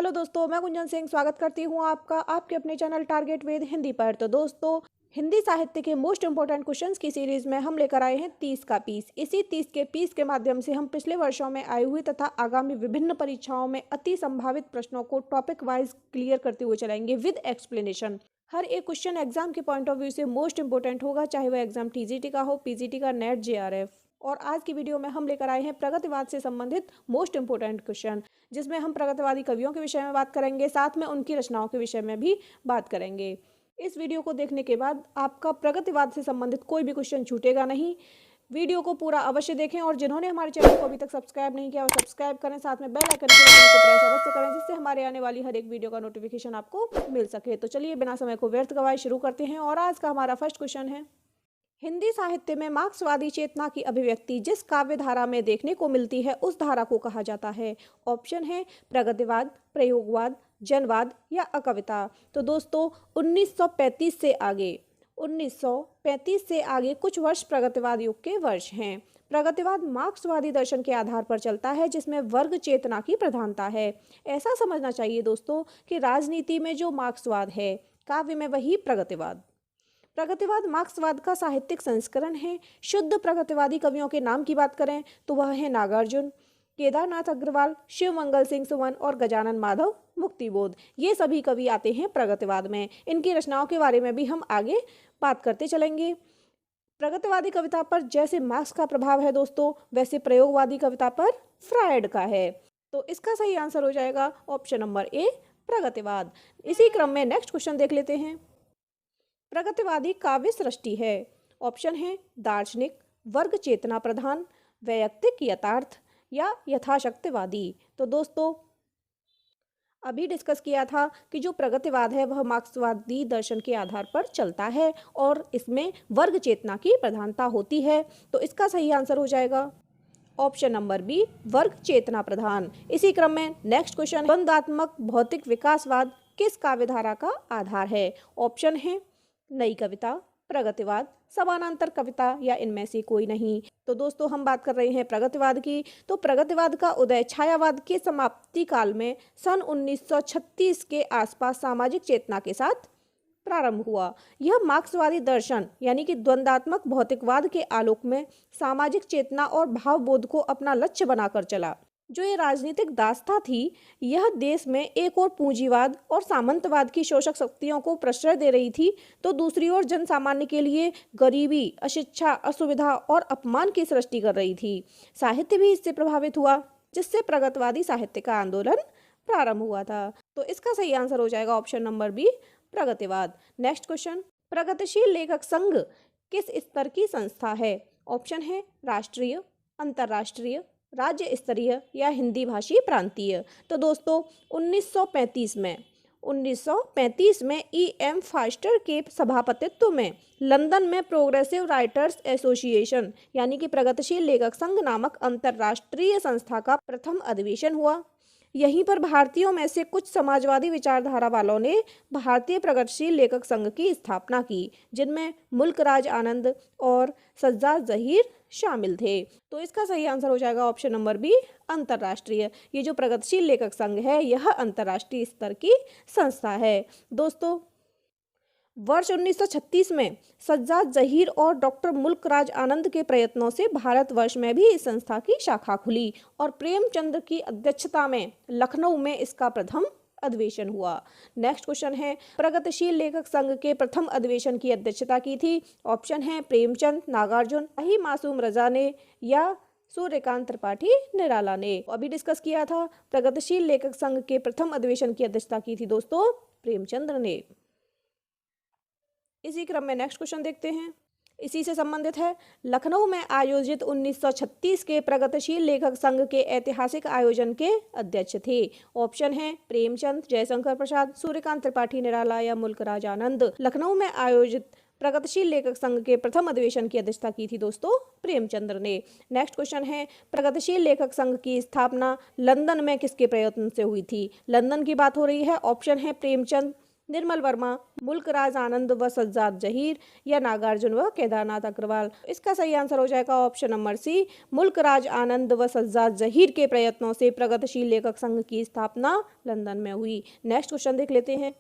Hello दोस्तों, मैं गुंजन सिंह स्वागत करती हूँ आपका आपके अपने चैनल टारगेट विद हिंदी पर। तो दोस्तों, हिंदी साहित्य के मोस्ट इंपोर्टेंट क्वेश्चंस की सीरीज में हम लेकर आए हैं 30 का पीस। इसी 30 के पीस के माध्यम से हम पिछले वर्षों में आई हुई तथा आगामी विभिन्न परीक्षाओं में अति संभावित प्रश्नों को टॉपिक वाइज क्लियर करते हुए चलाएंगे विद एक्सप्लेनेशन। हर एक क्वेश्चन एग्जाम के पॉइंट ऑफ व्यू से मोस्ट इंपोर्टेंट होगा, चाहे वह एग्जाम टीजीटी का हो, पीजीटी का, नेट, जेआरएफ। और आज की वीडियो में हम लेकर आए हैं प्रगतिवाद से संबंधित मोस्ट इंपोर्टेंट क्वेश्चन, जिसमें हम प्रगतिवादी कवियों के विषय में बात करेंगे, साथ में उनकी रचनाओं के विषय में भी बात करेंगे। इस वीडियो को देखने के बाद आपका प्रगतिवाद से संबंधित कोई भी क्वेश्चन छूटेगा नहीं। वीडियो को पूरा अवश्य देखें और जिन्होंने हमारे चैनल को अभी तक सब्सक्राइब नहीं किया वो सब्सक्राइब करें, साथ में बेल आइकन के बटन को प्रेस अवश्य करें, जिससे हमारे आने वाली हर एक वीडियो का नोटिफिकेशन आपको मिल सके। तो चलिए बिना समय को व्यर्थ गवाए शुरू करते हैं। और आज का हमारा फर्स्ट क्वेश्चन है, हिंदी साहित्य में मार्क्सवादी चेतना की अभिव्यक्ति जिस काव्य धारा में देखने को मिलती है उस धारा को कहा जाता है। ऑप्शन है प्रगतिवाद, प्रयोगवाद, जनवाद या अकविता। तो दोस्तों 1935 से आगे कुछ वर्ष प्रगतिवाद युग के वर्ष हैं। प्रगतिवाद मार्क्सवादी दर्शन के आधार पर चलता है, जिसमें वर्ग चेतना की प्रधानता है। ऐसा समझना चाहिए दोस्तों कि राजनीति में जो मार्क्सवाद है, काव्य में वही प्रगतिवाद। प्रगतिवाद मार्क्सवाद का साहित्यिक संस्करण है। शुद्ध प्रगतिवादी कवियों के नाम की बात करें तो वह है नागार्जुन, केदारनाथ अग्रवाल, शिव मंगल सिंह सुमन और गजानन माधव मुक्तिबोध। ये सभी कवि आते हैं प्रगतिवाद में। इनकी रचनाओं के बारे में भी हम आगे बात करते चलेंगे। प्रगतिवादी कविता पर जैसे मार्क्स का प्रभाव है दोस्तों, वैसे प्रयोगवादी कविता पर फ्रायड का है। तो इसका सही आंसर हो जाएगा ऑप्शन नंबर ए, प्रगतिवाद। इसी क्रम में नेक्स्ट क्वेश्चन देख लेते हैं। प्रगतिवादी काव्य सृष्टि है। ऑप्शन है दार्शनिक, वर्ग चेतना प्रधान, वैयक्तिक यथार्थ या यथाशक्तिवादी। तो दोस्तों अभी डिस्कस किया था कि जो प्रगतिवाद है वह मार्क्सवादी दर्शन के आधार पर चलता है और इसमें वर्ग चेतना की प्रधानता होती है। तो इसका सही आंसर हो जाएगा ऑप्शन नंबर बी, वर्ग चेतना प्रधान। इसी क्रम में नेक्स्ट क्वेश्चन, द्वंद्वात्मक भौतिक विकासवाद किस काव्यधारा का आधार है। ऑप्शन है नई कविता, प्रगतिवाद, समानांतर कविता या इनमें से कोई नहीं। तो दोस्तों हम बात कर रहे हैं प्रगतिवाद की। तो प्रगतिवाद का उदय छायावाद के समाप्ति काल में सन 1936 के आसपास सामाजिक चेतना के साथ प्रारंभ हुआ। यह मार्क्सवादी दर्शन यानी कि द्वंद्वात्मक भौतिकवाद के आलोक में सामाजिक चेतना और भावबोध को अपना लक्ष्य बनाकर चला। जो ये राजनीतिक दास्ता थी, यह देश में एक और पूंजीवाद और सामंतवाद की शोषक शक्तियों को प्रश्रय दे रही थी, तो दूसरी ओर जन सामान्य के लिए गरीबी, अशिक्षा, असुविधा और अपमान की सृष्टि कर रही थी। साहित्य भी इससे प्रभावित हुआ, जिससे प्रगतिवादी साहित्य का आंदोलन प्रारंभ हुआ था। तो इसका सही आंसर हो जाएगा ऑप्शन नंबर बी, प्रगतिवाद। नेक्स्ट क्वेश्चन, प्रगतिशील लेखक संघ किस स्तर की संस्था है। ऑप्शन है राष्ट्रीय, अंतर्राष्ट्रीय, राज्य स्तरीय या हिंदी भाषी प्रांतीय। तो दोस्तों 1935 में E.M. फास्टर के सभापतित्व में लंदन में प्रोग्रेसिव राइटर्स एसोसिएशन यानी कि प्रगतिशील लेखक संघ नामक अंतर्राष्ट्रीय संस्था का प्रथम अधिवेशन हुआ। यहीं पर भारतीयों में से कुछ समाजवादी विचारधारा वालों ने भारतीय प्रगतिशील लेखक संघ की स्थापना की, जिनमें मुल्कराज आनंद और सज्जाद जहीर शामिल थे। तो इसका सही आंसर हो जाएगा ऑप्शन नंबर बी, अंतर्राष्ट्रीय। ये जो प्रगतिशील लेखक संघ है यह अंतर्राष्ट्रीय स्तर की संस्था है। दोस्तों वर्ष 1936 में सज्जाद जहीर और डॉक्टर मुल्कराज आनंद के प्रयत्नों से भारतवर्ष में भी इस संस्था की शाखा खुली और प्रेमचंद की अध्यक्षता में लखनऊ में इसका प्रथम अधिवेशन हुआ। नेक्स्ट क्वेश्चन है, प्रगतिशील लेखक संघ के प्रथम अधिवेशन की अध्यक्षता की थी। ऑप्शन है प्रेमचंद, नागार्जुन, ही मासूम रजा ने या सूर्यकांत त्रिपाठी निराला ने। अभी डिस्कस किया था प्रगतिशील लेखक संघ के प्रथम अधिवेशन की अध्यक्षता की थी दोस्तों प्रेमचंद्र ने। इसी क्रम में नेक्स्ट क्वेश्चन देखते हैं, इसी से संबंधित है। लखनऊ में आयोजित 1936 के प्रगतिशील लेखक संघ के ऐतिहासिक आयोजन के अध्यक्ष थे। ऑप्शन है प्रेमचंद, जयशंकर प्रसाद, सूर्यकांत त्रिपाठी निराला या मुल्कराज आनंद। लखनऊ में आयोजित प्रगतिशील लेखक संघ के प्रथम अधिवेशन की अध्यक्षता की थी दोस्तों प्रेमचंद्र ने। नेक्स्ट क्वेश्चन है, प्रगतिशील लेखक संघ की स्थापना लंदन में किसके प्रयत्न से हुई थी। लंदन की बात हो रही है। ऑप्शन है प्रेमचंद, निर्मल वर्मा, मुल्कराज आनंद व सज्जाद जहीर या नागार्जुन व केदारनाथ अग्रवाल। इसका सही आंसर हो जाएगा ऑप्शन नंबर सी, मुल्कराज आनंद व सज्जाद जहीर के प्रयत्नों से प्रगतिशील लेखक संघ की स्थापना लंदन में हुई। नेक्स्ट क्वेश्चन देख लेते हैं।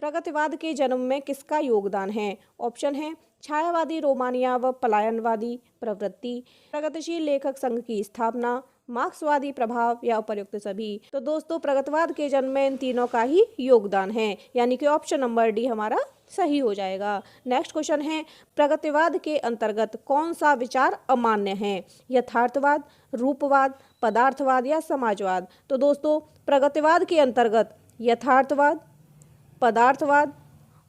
प्रगतिवाद के जन्म में किसका योगदान है? ऑप्शन है छायावादी, रोमानिया व पलायनवादी प्रवृत्ति, प्रगतिशील लेखक संघ की स्थापना, मार्क्सवादी प्रभाव या उपर्युक्त सभी। तो दोस्तों प्रगतिवाद के जन्म में इन तीनों का ही योगदान है, यानी कि ऑप्शन नंबर डी हमारा सही हो जाएगा। नेक्स्ट क्वेश्चन है, प्रगतिवाद के अंतर्गत कौन सा विचार अमान्य है? यथार्थवाद, रूपवाद, पदार्थवाद या समाजवाद। तो दोस्तों प्रगतिवाद के अंतर्गत यथार्थवाद, पदार्थवाद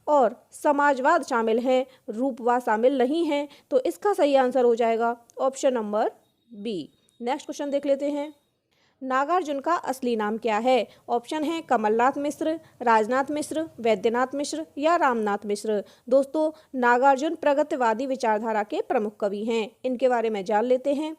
और समाजवाद शामिल हैं, रूपवाद शामिल नहीं है। तो इसका सही आंसर हो जाएगा option number B. Next question देख लेते हैं। नागार्जुन का असली नाम क्या है? ऑप्शन है कमलनाथ मिश्र, राजनाथ मिश्र, वैद्यनाथ मिश्र या रामनाथ मिश्र। दोस्तों नागार्जुन प्रगतिवादी विचारधारा के प्रमुख कवि हैं, इनके बारे में जान लेते हैं।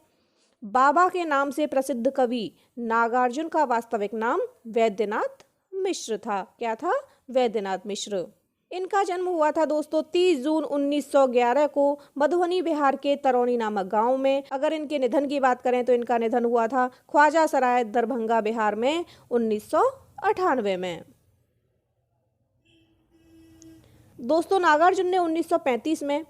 बाबा के नाम से प्रसिद्ध कवि नागार्जुन का वास्तविक नाम वैद्यनाथ मिश्र था। क्या था? वैद्यनाथ मिश्र। इनका जन्म हुआ था दोस्तों 30 जून 1911 को मधुबनी बिहार के तरौनी नामक गांव में। अगर इनके निधन की बात करें तो इनका निधन हुआ था ख्वाजा सराय, दरभंगा, बिहार में 1998 में। दोस्तों नागार्जुन ने 1935 में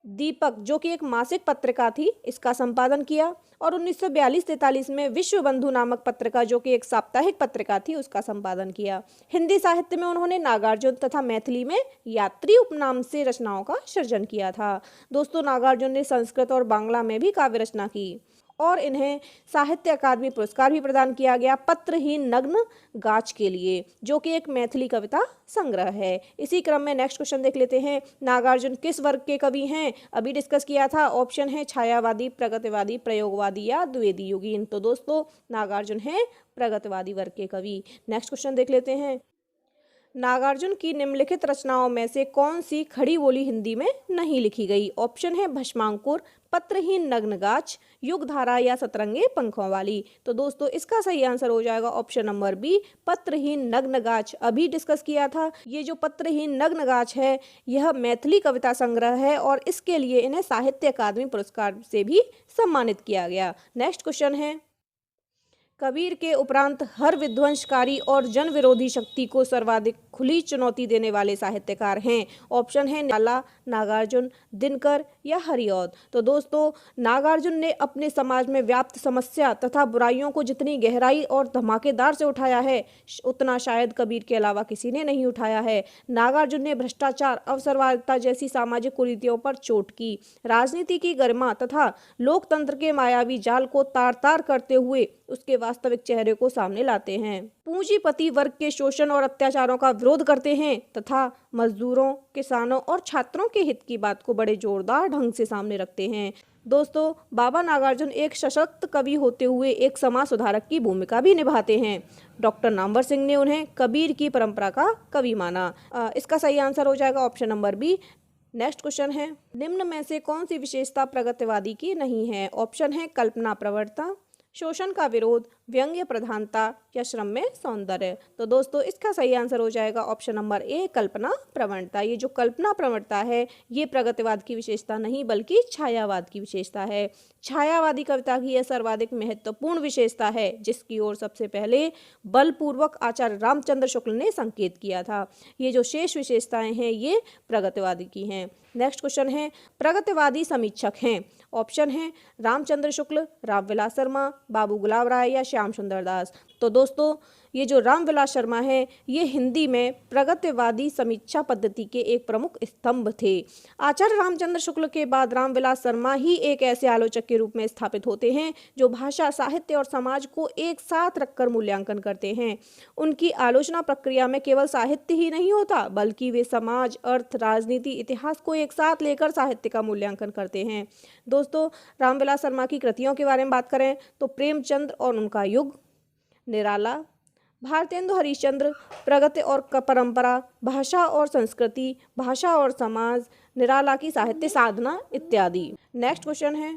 दीपक, जो कि एक मासिक पत्रिका थी, इसका संपादन किया और 1942-43 में विश्व बंधु नामक पत्रिका, जो कि एक साप्ताहिक पत्रिका थी, उसका संपादन किया। हिंदी साहित्य में उन्होंने नागार्जुन तथा मैथिली में यात्री उपनाम से रचनाओं का सृजन किया था। दोस्तों नागार्जुन ने संस्कृत और बांग्ला में भी काव्य रचना की और इन्हें साहित्य अकादमी पुरस्कार भी प्रदान किया गया पत्रहीन नग्न गाछ के लिए, जो कि एक मैथिली कविता संग्रह है। इसी क्रम में नेक्स्ट क्वेश्चन देख लेते हैं। नागार्जुन किस वर्ग के कवि हैं? अभी डिस्कस किया था। ऑप्शन है छायावादी, प्रगतिवादी, प्रयोगवादी या द्विवेदी युगीन। तो दोस्तों नागार्जुन है प्रगतिवादी वर्ग के कवि। नेक्स्ट क्वेश्चन देख लेते हैं। नागार्जुन की निम्नलिखित रचनाओं में से कौन सी खड़ी बोली हिंदी में नहीं लिखी गई? ऑप्शन है भस्मांकुर, पत्रहीन नग्नगाछ, युगधारा या सतरंगे पंखों वाली। तो दोस्तों इसका सही आंसर हो जाएगा ऑप्शन नंबर बी, पत्रहीन नग्नगाछ। अभी डिस्कस किया था, ये जो पत्रहीन नग्नगाछ है यह मैथिली कविता संग्रह है और इसके लिए इन्हें साहित्य अकादमी पुरस्कार से भी सम्मानित किया गया। नेक्स्ट क्वेश्चन है, कबीर के उपरांत हर विध्वंसकारी और जन विरोधी शक्ति को सर्वाधिक खुली चुनौती देने वाले साहित्यकार हैं। ऑप्शन है निराला, नागार्जुन, दिनकर या हरिऔध। तो दोस्तों नागार्जुन ने अपने समाज में व्याप्त समस्या तथा बुराइयों को जितनी गहराई और धमाकेदार से उठाया है उतना शायद कबीर के अलावा किसी ने नहीं उठाया है। नागार्जुन ने भ्रष्टाचार, अवसरवादिता जैसी सामाजिक कुरीतियों पर चोट की, राजनीति की गरिमा तथा लोकतंत्र के मायावी जाल को तार तार करते हुए उसके वास्तविक चेहरे को सामने लाते हैं। पूंजीपति वर्ग के शोषण और अत्याचारों का विरोध करते हैं तथा मजदूरों, किसानों और छात्रों के हित की बात को बड़े जोरदार ढंग से सामने रखते हैं। दोस्तों बाबा नागार्जुन एक सशक्त कवि होते हुए एक समाज सुधारक की भूमिका भी निभाते हैं। डॉक्टर नामवर सिंह ने उन्हें कबीर की परंपरा का कवि माना। इसका सही आंसर हो जाएगा option number B. Next question है, निम्न में से कौन सी विशेषता प्रगतिवादी की नहीं है? ऑप्शन है कल्पना प्रवणता, शोषण का विरोध, व्यंग्य प्रधानता या श्रम में सौंदर्य। तो दोस्तों इसका सही आंसर हो जाएगा ऑप्शन नंबर ए, कल्पना प्रवणता। ये जो कल्पना प्रवणता है ये प्रगतिवाद की विशेषता नहीं बल्कि छायावाद की विशेषता है। छायावादी कविता की यह सर्वाधिक महत्वपूर्ण विशेषता है जिसकी ओर सबसे पहले बलपूर्वक आचार्य रामचंद्र शुक्ल ने संकेत किया था। ये जो शेष विशेषताएं हैं ये प्रगतिवादी की हैं। नेक्स्ट क्वेश्चन है, प्रगतिवादी समीक्षक हैं। ऑप्शन है रामचंद्र शुक्ल, रामविलास शर्मा, बाबू गुलाब राय या श्याम सुंदर दास। तो दोस्तों ये जो रामविलास शर्मा है ये हिंदी में प्रगतिवादी समीक्षा पद्धति के एक प्रमुख स्तंभ थे। आचार्य रामचंद्र शुक्ल के बाद रामविलास शर्मा ही एक ऐसे आलोचक के रूप में स्थापित होते हैं जो भाषा, साहित्य और समाज को एक साथ रखकर मूल्यांकन करते हैं। उनकी आलोचना प्रक्रिया में केवल साहित्य ही नहीं होता बल्कि वे समाज, अर्थ, राजनीति, इतिहास को एक साथ लेकर साहित्य का मूल्यांकन करते हैं। दोस्तों रामविलास शर्मा की कृतियों के बारे में बात करें तो प्रेमचंद्र और उनका युग, निराला, भारतेंदु हरिश्चंद्र, प्रगति और परंपरा, भाषा और संस्कृति, भाषा और समाज, निराला की साहित्य साधना इत्यादि। नेक्स्ट क्वेश्चन है,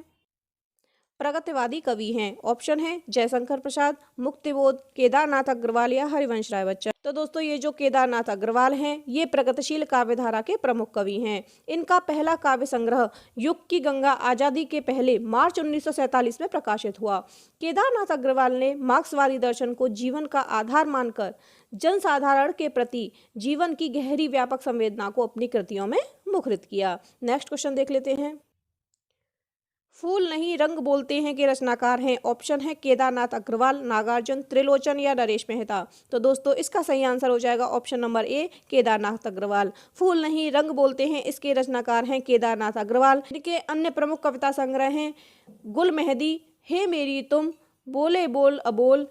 प्रगतिवादी कवि हैं? ऑप्शन है जयशंकर प्रसाद, मुक्तिबोध, केदारनाथ अग्रवाल या हरिवंश राय बच्चन। तो दोस्तों ये जो केदारनाथ अग्रवाल हैं ये प्रगतिशील काव्य धारा के प्रमुख कवि हैं। इनका पहला काव्य संग्रह युग की गंगा आजादी के पहले मार्च 1947 में प्रकाशित हुआ। केदारनाथ अग्रवाल ने मार्क्सवादी दर्शन को जीवन का आधार मानकर जनसाधारण के प्रति जीवन की गहरी व्यापक संवेदना को अपनी कृतियों में मुखरित किया। नेक्स्ट क्वेश्चन देख लेते हैं। फूल नहीं रंग बोलते हैं के रचनाकार हैं? ऑप्शन है केदारनाथ अग्रवाल, नागार्जुन, त्रिलोचन या नरेश मेहता। तो दोस्तों इसका सही आंसर हो जाएगा option number A, Kedarnath Agrawal. फूल नहीं रंग बोलते हैं इसके रचनाकार हैं केदारनाथ अग्रवाल। इनके अन्य प्रमुख कविता संग्रह हैं गुल मेहंदी, हे मेरी तुम, बोले बोल अबोल,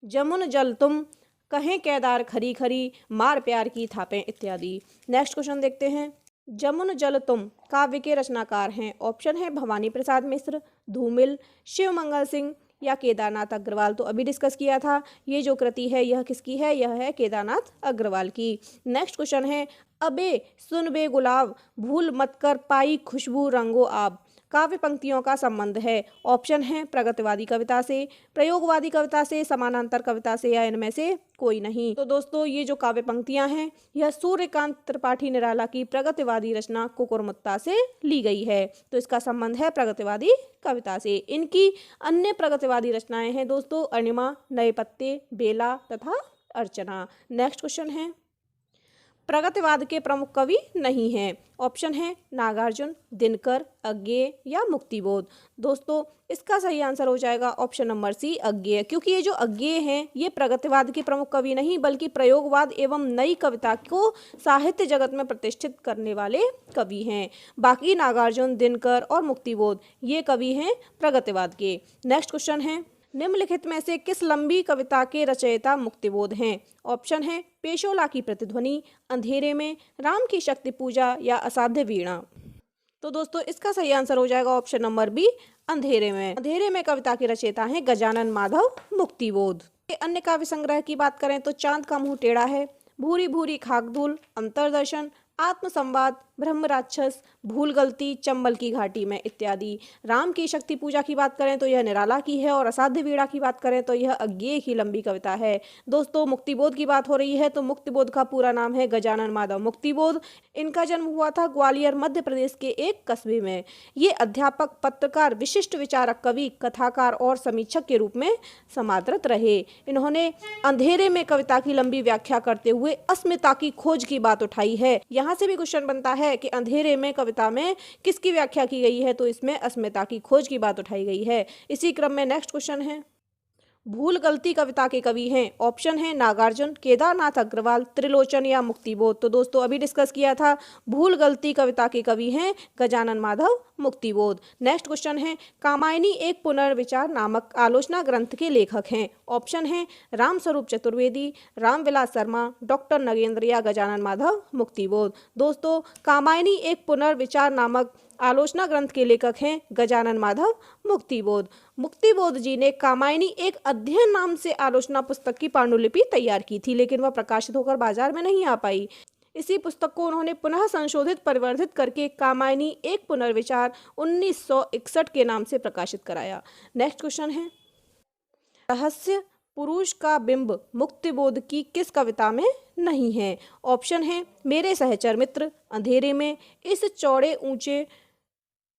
जमुन जल तुम, कहें केदार खरी खरी, मार प्यार की थापें इत्यादि। नेक्स्ट क्वेश्चन देखते हैं। जमुन जल तुम काव्य के रचनाकार हैं? ऑप्शन है भवानी प्रसाद मिश्र, धूमिल, शिव मंगल सिंह या केदारनाथ अग्रवाल। तो अभी डिस्कस किया था ये जो कृति है यह किसकी है? यह है केदारनाथ अग्रवाल की। नेक्स्ट क्वेश्चन है। अबे सुन बे गुलाब, भूल मत कर पाई खुशबू रंगो आब काव्य पंक्तियों का संबंध है? ऑप्शन है प्रगतिवादी कविता से, प्रयोगवादी कविता से, समानांतर कविता से या इनमें से कोई नहीं। तो दोस्तों ये जो काव्य पंक्तियां हैं यह सूर्यकांत त्रिपाठी निराला की प्रगतिवादी रचना कुकुरमुत्ता से ली गई है। तो इसका संबंध है प्रगतिवादी कविता से। इनकी अन्य प्रगतिवादी रचनाएं हैं दोस्तों अणिमा, नए पत्ते, बेला तथा अर्चना। नेक्स्ट क्वेश्चन है। प्रगतिवाद के प्रमुख कवि नहीं हैं? ऑप्शन है नागार्जुन, दिनकर, अज्ञेय या मुक्तिबोध। दोस्तों इसका सही आंसर हो जाएगा ऑप्शन नंबर सी, अज्ञेय, क्योंकि ये जो अज्ञेय हैं ये प्रगतिवाद के प्रमुख कवि नहीं बल्कि प्रयोगवाद एवं नई कविता को साहित्य जगत में प्रतिष्ठित करने वाले कवि हैं। बाकी नागार्जुन, दिनकर और मुक्तिबोध ये कवि हैं प्रगतिवाद के। नेक्स्ट क्वेश्चन है। निम्नलिखित में से किस लंबी कविता के रचयिता मुक्तिबोध हैं? ऑप्शन है पेशोला की प्रतिध्वनि, अंधेरे में, राम की शक्ति पूजा या असाध्य वीणा। तो दोस्तों इसका सही आंसर हो जाएगा ऑप्शन नंबर बी, अंधेरे में। अंधेरे में कविता के रचयिता हैं गजानन माधव मुक्तिबोध। अन्य काव्य संग्रह की बात करें तो चांद का मुंह टेढ़ा है, भूरी भूरी खाकधूल, अंतरदर्शन, आत्मसंवाद, ब्रह्म राक्षस, भूल गलती, चंबल की घाटी में इत्यादि। राम की शक्ति पूजा की बात करें तो यह निराला की है और असाध्य वीणा की बात करें तो यह अज्ञेय की लंबी कविता है। दोस्तों मुक्तिबोध की बात हो रही है तो मुक्तिबोध का पूरा नाम है गजानन माधव मुक्तिबोध। इनका जन्म हुआ था ग्वालियर मध्य प्रदेश के एक कस्बे में। ये अध्यापक, पत्रकार, विशिष्ट विचारक, कवि, कथाकार और समीक्षक के रूप में समादृत रहे। इन्होंने अंधेरे में कविता की लंबी व्याख्या करते हुए अस्मिता की खोज की बात उठाई है। यहाँ से भी क्वेश्चन बनता है कि अंधेरे में कविता में किसकी व्याख्या की गई है? तो इसमें अस्मिता की खोज की बात उठाई गई है। इसी क्रम में नेक्स्ट क्वेश्चन है। भूल गलती कविता के कवि हैं? ऑप्शन है नागार्जुन, केदारनाथ अग्रवाल, त्रिलोचन या मुक्तिबोध। तो दोस्तों अभी डिस्कस किया था भूल गलती कविता के कवि हैं गजानन माधव मुक्तिबोध। नेक्स्ट क्वेश्चन है। कामायनी एक पुनर्विचार नामक आलोचना ग्रंथ के लेखक हैं? ऑप्शन है रामस्वरूप चतुर्वेदी, रामविलास शर्मा, डॉक्टर नगेंद्र या गजानन माधव मुक्तिबोध। दोस्तों कामायनी एक पुनर्विचार नामक आलोचना ग्रंथ के लेखक हैं गजानन माधव मुक्तिबोध। मुक्तिबोध जी ने कामायनी एक अध्ययन नाम से आलोचना पुस्तक की पांडुलिपि तैयार की थी लेकिन वह प्रकाशित होकर बाजार में नहीं आ पाई। इसी पुस्तक को उन्होंने पुनः संशोधित परिवर्धित करके कामायनी एक पुनर्विचार 1961 के नाम से प्रकाशित कराया। नेक्स्ट क्वेश्चन है। रहस्य पुरुष का बिंब मुक्तिबोध की किस कविता में नहीं है? ऑप्शन है मेरे सहचर मित्र, अंधेरे में, इस चौड़े ऊंचे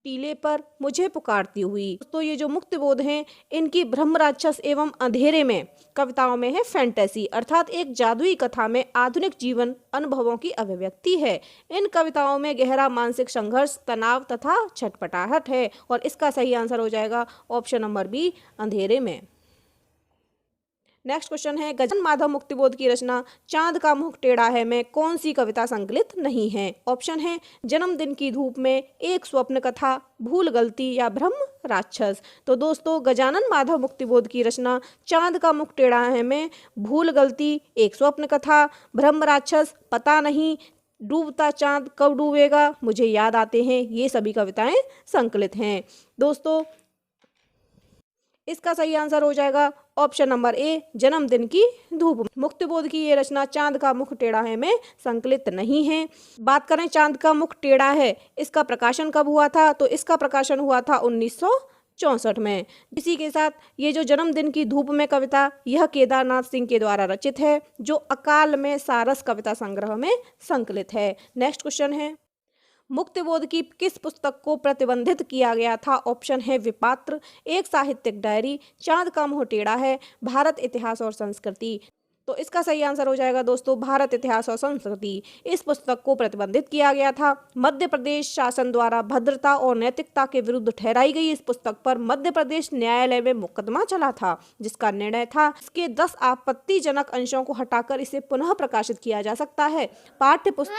टीले पर, मुझे पुकारती हुई। तो ये जो मुक्तिबोध हैं इनकी ब्रह्म राक्षस एवं अंधेरे में कविताओं में है फैंटेसी अर्थात एक जादुई कथा में आधुनिक जीवन अनुभवों की अभिव्यक्ति है। इन कविताओं में गहरा मानसिक संघर्ष, तनाव तथा छटपटाहट है और इसका सही आंसर हो जाएगा ऑप्शन नंबर बी, अंधेरे में। नेक्स्ट क्वेश्चन है। गजानन माधव मुक्तिबोध की रचना चांद का मुख टेढ़ा है में कौन सी कविता संकलित नहीं है? ऑप्शन है जन्मदिन की धूप में, एक स्वप्न कथा, भूल गलती या ब्रह्म राक्षस। तो दोस्तों गजानन माधव मुक्तिबोध की रचना चांद का मुख टेढ़ा है में भूल गलती, एक स्वप्न कथा, ब्रह्म राक्षस, पता नहीं, डूबता चांद कब डूबेगा, मुझे याद आते हैं, ये सभी कविताएं संकलित हैं। दोस्तों इसका सही आंसर हो जाएगा ऑप्शन नंबर ए, जन्मदिन की धूप। मुक्तिबोध की ये रचना चांद का मुख टेढ़ा है में संकलित नहीं है। बात करें चांद का मुख टेढ़ा है इसका प्रकाशन कब हुआ था? तो इसका प्रकाशन हुआ था 19 1964 में। इसी के साथ ये जो जन्मदिन की धूप में कविता, यह केदारनाथ सिंह के द्वारा रचित है, जो अकाल में सारस कविता संग्रह में संकलित है। नेक्स्ट क्वेश्चन है, मुक्तिबोध की किस पुस्तक को प्रतिबंधित किया गया था? ऑप्शन है विपात्र, एक साहित्यिक डायरी, चांद का मुंह टेढ़ा है, भारत इतिहास और संस्कृति। तो इसका सही आंसर हो जाएगा दोस्तों भारत इतिहास और संस्कृति। इस पुस्तक को प्रतिबंधित किया गया था। मध्य प्रदेश शासन द्वारा भद्रता और नैतिकता के विरुद्ध ठहराई गई इस पुस्तक पर मध्य प्रदेश न्यायालय में मुकदमा चला था, जिसका निर्णय था इसके 10 आपत्तिजनक अंशों को हटाकर इसे पुनः प्रकाशित किया जा सकता है। पाठ्य पुस्तक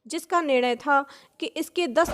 जिसका निर्णय था कि इसके 10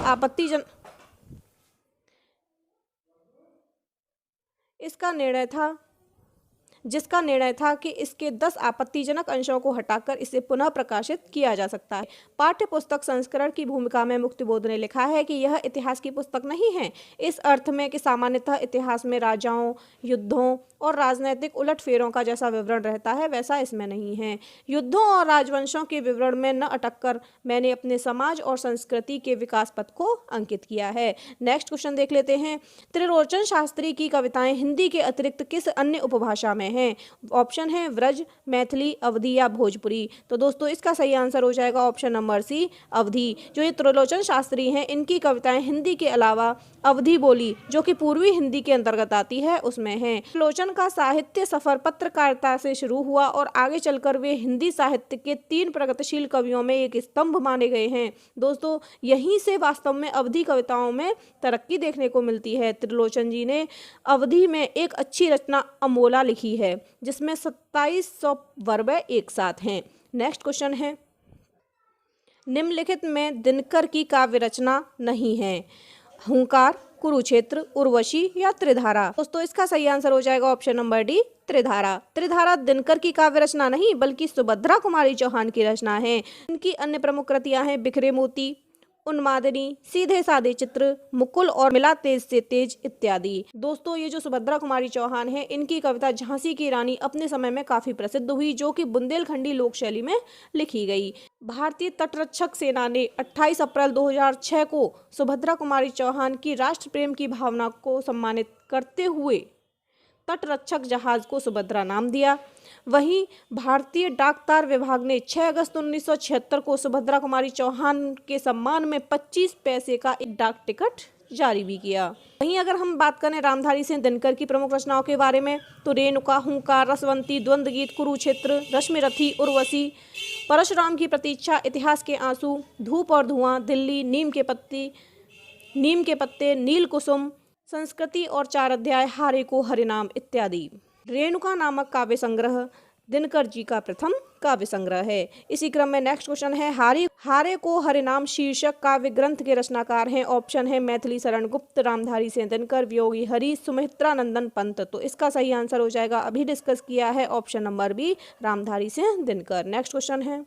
आपत्तिजनक अंशों को हटाकर इसे पुनः प्रकाशित किया जा सकता है। पाठ्य पुस्तक संस्करण की भूमिका में मुक्तिबोध ने लिखा है कि यह इतिहास की पुस्तक नहीं है, इस अर्थ में कि सामान्यतः इतिहास में राजाओं, युद्धों और राजनैतिक उलटफेरों का जैसा विवरण रहता है वैसा इसमें नहीं है। युद्धों और राजवंशों के विवरण में न अटककर मैंने अपने समाज और संस्कृति के विकास पथ को अंकित किया है। नेक्स्ट क्वेश्चन देख लेते हैं, त्रिलोचन शास्त्री की कविताएं हिंदी के अतिरिक्त किस अन्य उपभाषा में हैं? ऑप्शन है ब्रज, मैथिली, अवधी या भोजपुरी। तो दोस्तों इसका सही आंसर हो जाएगा ऑप्शन नंबर सी, अवधी। जो ये त्रिलोचन शास्त्री हैं, इनकी कविताएं हिंदी के अलावा अवधी बोली, जो कि पूर्वी हिंदी के अंतर्गत आती है, उसमें हैं। त्रिलोचन का साहित्य सफर पत्रकारिता से शुरू हुआ और आगे चलकर वे हिंदी साहित्य के 3 प्रगतिशील कवियों में एक स्तंभ माने गए हैं। दोस्तों यहीं से वास्तव में अवधी कविताओं में तरक्की देखने को मिलती है। त्रिलोचन जी ने अवधी में एक अच्छी रचना अमोला लिखी है, जिसमें 2700 वर्ब एक साथ हैं। नेक्स्ट क्वेश्चन है, निम्नलिखित में दिनकर की काव्य रचना नहीं है? हुंकार, कुरुक्षेत्र, उर्वशी या त्रिधारा। दोस्तों इसका सही आंसर हो जाएगा option number D, Tridhara. Tridhara Dinkar की काव्य रचना नहीं बल्कि सुभद्रा कुमारी चौहान की रचना है। इनकी अन्य प्रमुख कृतियां हैं बिखरे मोती, उन्मादिनी, सीधे साधे चित्र, मुकुल और मिला तेज से तेज इत्यादि। दोस्तों ये जो सुभद्रा कुमारी चौहान है, इनकी कविता झांसी की रानी अपने समय में काफी प्रसिद्ध हुई, जो कि बुंदेलखंडी लोक शैली में लिखी गई। भारतीय तटरक्षक सेना ने 28 अप्रैल 2006 को सुभद्रा कुमारी चौहान की राष्ट्र प्रेम की भावना को सम्मानित करते हुए तटरक्षक जहाज को सुभद्रा नाम दिया। वहीं भारतीय डाक तार विभाग ने 6 अगस्त 1976 को सुभद्रा कुमारी चौहान के सम्मान में 25 पैसे का एक डाक टिकट जारी भी किया। वहीं अगर हम बात करें रामधारी सिंह दिनकर की प्रमुख रचनाओं के बारे में, तो रेणुका, हुंकार, रसवंती, द्वंद्व गीत, कुरुक्षेत्र, रश्मिरथी, उर्वशी, परशुराम की प्रतीक्षा, इतिहास के आंसू, धूप और धुआं, दिल्ली, नीम के पत्ते, नील कुसुम, संस्कृति और 4 अध्याय, हारे को हरिनाम इत्यादि। रेणुका नामक काव्य संग्रह दिनकर जी का प्रथम काव्य संग्रह है। इसी क्रम में नेक्स्ट क्वेश्चन है, हारे को हरिनाम शीर्षक काव्य ग्रंथ के रचनाकार हैं? ऑप्शन है मैथिली शरण गुप्त, रामधारी सिंह दिनकर, वियोगी हरि, सुमित्रा नंदन पंत। तो इसका सही आंसर हो जाएगा, अभी डिस्कस किया है, option number B, Ramdhari Singh Dinkar. Next question है,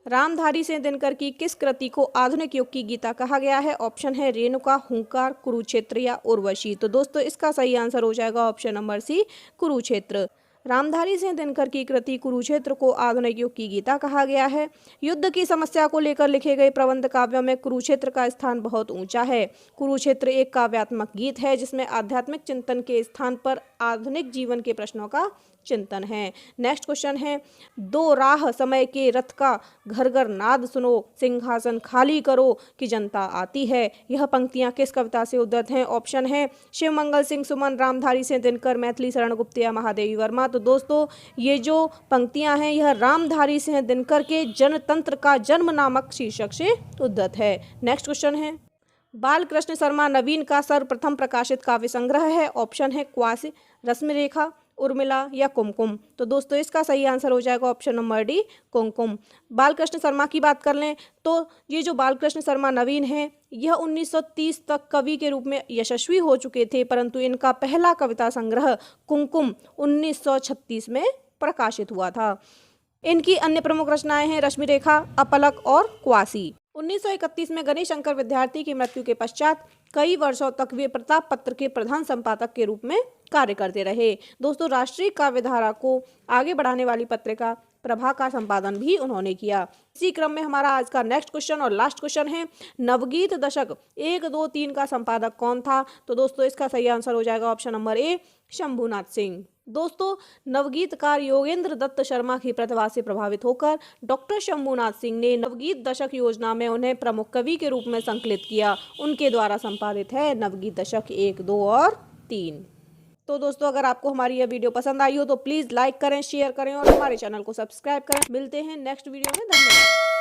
रामधारी सिंह दिनकर की किस कृति को आधुनिक युग की गीता कहा गया है? ऑप्शन है रेणुका, हुंकार, कुरुक्षेत्र या उर्वशी। तो दोस्तों इसका सही आंसर हो जाएगा option number C, Kurukshetra. Ramdhari Singh Dinkar की कृति कुरुक्षेत्र को आधुनिक युग की गीता कहा गया है। युद्ध की समस्या को लेकर लिखे गए प्रबंध काव्यों में कुरुक्षेत्र का स्थान बहुत ऊंचा है। कुरुक्षेत्र एक काव्यात्मक गीत है जिसमें आध्यात्मिक चिंतन के स्थान पर आधुनिक जीवन के प्रश्नों का चिंतन है। नेक्स्ट क्वेश्चन है, 2 राह समय के रथ का घर घर नाद सुनो, सिंहासन खाली करो कि जनता आती है। यह पंक्तियां किस कविता से उद्धृत हैं? ऑप्शन है शिवमंगल सिंह सुमन, रामधारी सिंह दिनकर, मैथिली शरण गुप्त या महादेवी वर्मा। तो दोस्तों ये जो पंक्तियां हैं यह रामधारी सिंह दिनकर के जनतंत्र का जन्म नामक शीर्षक से उद्धृत है। नेक्स्ट क्वेश्चन है, बालकृष्ण शर्मा नवीन का सर्वप्रथम प्रकाशित काव्य संग्रह है? ऑप्शन है क्वासी, रश्मिरेखा, उर्मिला या कुमकुम। तो दोस्तों इसका सही आंसर हो जाएगा ऑप्शन नंबर डी, कुमकुम। बालकृष्ण शर्मा की बात कर लें तो ये जो बालकृष्ण शर्मा नवीन हैं यह 1930 तक कवि के रूप में यशस्वी हो चुके थे, परंतु इनका पहला कविता संग्रह कुमकुम 1936 में प्रकाशित हुआ था। इनकी अन्य प्रमुख रचनाएं हैं रश्मिरेखा, अपलक और क्वासी। 1931 में गणेश शंकर विद्यार्थी की मृत्यु के पश्चात कई वर्षों तक वे प्रताप पत्र के प्रधान संपादक के रूप में कार्य करते रहे। दोस्तों राष्ट्रीय काव्य धारा को आगे बढ़ाने वाली पत्रिका प्रभा का संपादन भी उन्होंने किया। इसी क्रम में हमारा आज का नेक्स्ट क्वेश्चन और लास्ट क्वेश्चन है, नवगीत दशक 1, 2, 3 का संपादक कौन था? तो दोस्तों इसका सही आंसर हो जाएगा ऑप्शन नंबर ए, शंभुनाथ सिंह। दोस्तों नवगीतकार योगेंद्र दत्त शर्मा की प्रतिभा से प्रभावित होकर डॉक्टर शंभुनाथ सिंह ने नवगीत दशक योजना में उन्हें प्रमुख कवि के रूप में संकलित किया। उनके द्वारा संपादित है नवगीत दशक 1, 2 और 3। तो दोस्तों अगर आपको हमारी यह वीडियो पसंद आई हो तो प्लीज़ लाइक करें, शेयर करें और हमारे चैनल को सब्सक्राइब करें। मिलते हैं नेक्स्ट वीडियो में। धन्यवाद।